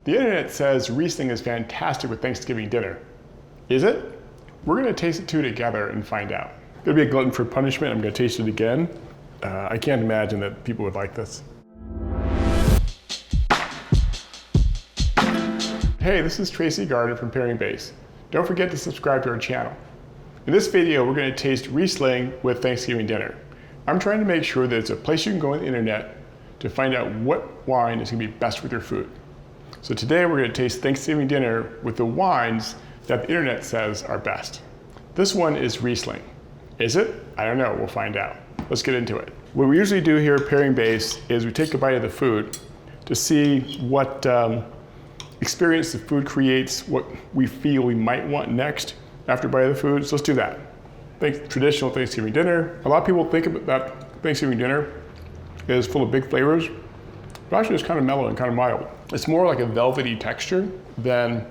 The internet says Riesling is fantastic with Thanksgiving dinner. Is it? We're going to taste the two together and find out. I'm going to be a glutton for punishment. I'm going to taste it again. I can't imagine that people would like this. Hey, this is Tracy Gardner from Pairing Base. Don't forget to subscribe to our channel. In this video, we're going to taste Riesling with Thanksgiving dinner. I'm trying to make sure that it's a place you can go on the internet to find out what wine is going to be best with your food. So today we're going to taste Thanksgiving dinner with the wines that the internet says are best. This one is Riesling. Is it? I don't know, we'll find out. Let's get into it. What we usually do here at Pairing Base is we take a bite of the food to see what experience the food creates, what we feel we might want next after a bite of the food. So let's do that. Think traditional Thanksgiving dinner. A lot of people think that Thanksgiving dinner is full of big flavors, but actually it's kind of mellow and kind of mild. It's more like a velvety texture than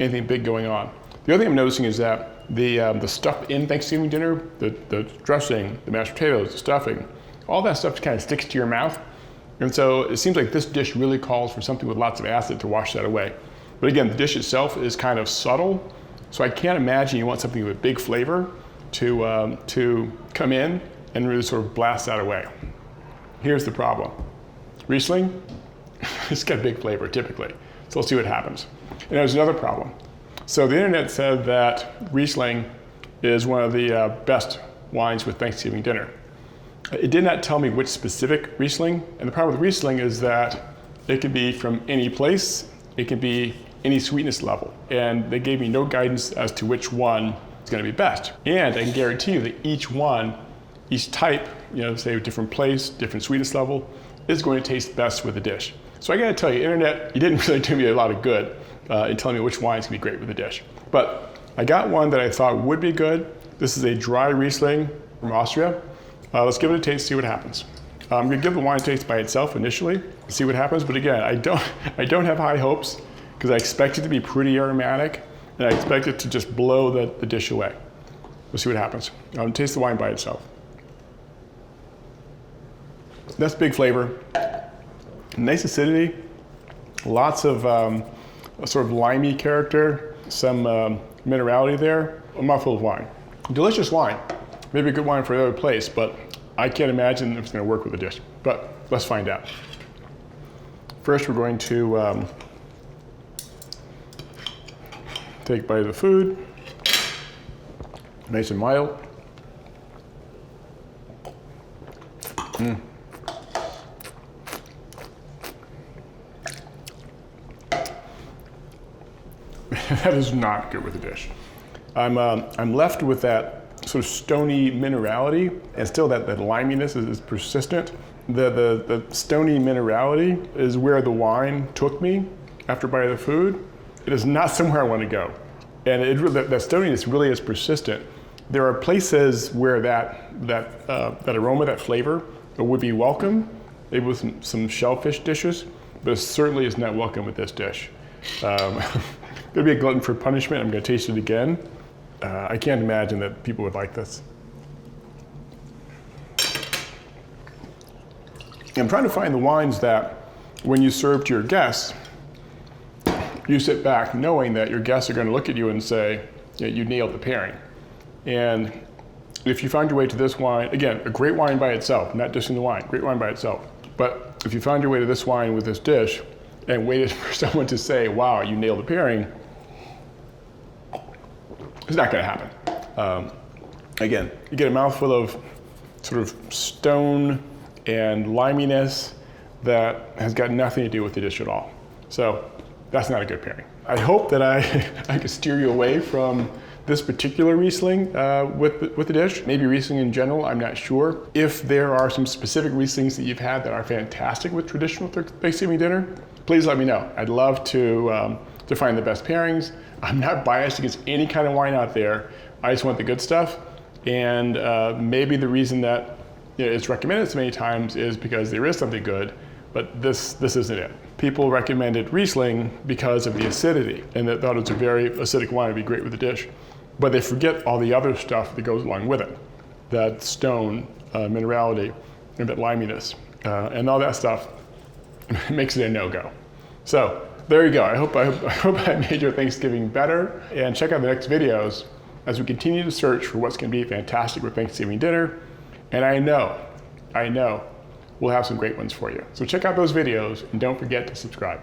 anything big going on. The other thing I'm noticing is that the stuff in Thanksgiving dinner, the dressing, the mashed potatoes, the stuffing, all that stuff kind of sticks to your mouth. And so it seems like this dish really calls for something with lots of acid to wash that away. But again, the dish itself is kind of subtle, so I can't imagine you want something with big flavor to come in and really sort of blast that away. Here's the problem. Riesling, it's got big flavor typically. So let's see what happens. And there's another problem. So the internet said that Riesling is one of the best wines with Thanksgiving dinner. It did not tell me which specific Riesling. And the problem with Riesling is that it can be from any place. It can be any sweetness level. And they gave me no guidance as to which one is going to be best. And I can guarantee you that each type, say a different place, different sweetness level, is going to taste best with the dish. So I gotta tell you, internet, you didn't really do me a lot of good in telling me which wines can be great with the dish. But I got one that I thought would be good. This is a dry Riesling from Austria. Let's give it a taste, see what happens. I'm gonna give the wine a taste by itself initially, see what happens. But again, I don't have high hopes because I expect it to be pretty aromatic and I expect it to just blow the dish away. We'll see what happens. Taste the wine by itself. That's big flavor. Nice acidity, lots of sort of limey character, some minerality there, a mouthful of wine. Delicious wine, maybe a good wine for another place, but I can't imagine if it's gonna work with the dish, but let's find out. First, we're going to take a bite of the food, nice and mild. That is not good with the dish. I'm left with that sort of stony minerality, and still that liminess is persistent. The stony minerality is where the wine took me after a bite of the food. It is not somewhere I want to go. And that stoniness really is persistent. There are places where that aroma, that flavor would be welcome, maybe with some shellfish dishes, but it certainly is not welcome with this dish. Gonna be a glutton for punishment. I'm gonna taste it again. I can't imagine that people would like this. I'm trying to find the wines that when you serve to your guests, you sit back knowing that your guests are gonna look at you and say, you nailed the pairing. And if you find your way to this wine, again, a great wine by itself, not dissing the wine, great wine by itself. But if you found your way to this wine with this dish and waited for someone to say, wow, you nailed the pairing, it's not gonna happen. Again, you get a mouthful of sort of stone and liminess that has got nothing to do with the dish at all. So that's not a good pairing. I hope that I could steer you away from this particular Riesling with the dish. Maybe Riesling in general, I'm not sure. If there are some specific Rieslings that you've had that are fantastic with traditional Thanksgiving dinner, please let me know. I'd love to find the best pairings. I'm not biased against any kind of wine out there. I just want the good stuff. And maybe the reason that it's recommended so many times is because there is something good, but this isn't it. People recommended Riesling because of the acidity, and they thought it's a very acidic wine, it'd be great with the dish. But they forget all the other stuff that goes along with it. That stone, minerality, and that liminess, and all that stuff makes it a no-go. So there you go. I hope I made your Thanksgiving better. And check out the next videos as we continue to search for what's going to be fantastic with Thanksgiving dinner. And I know we'll have some great ones for you. So check out those videos and don't forget to subscribe.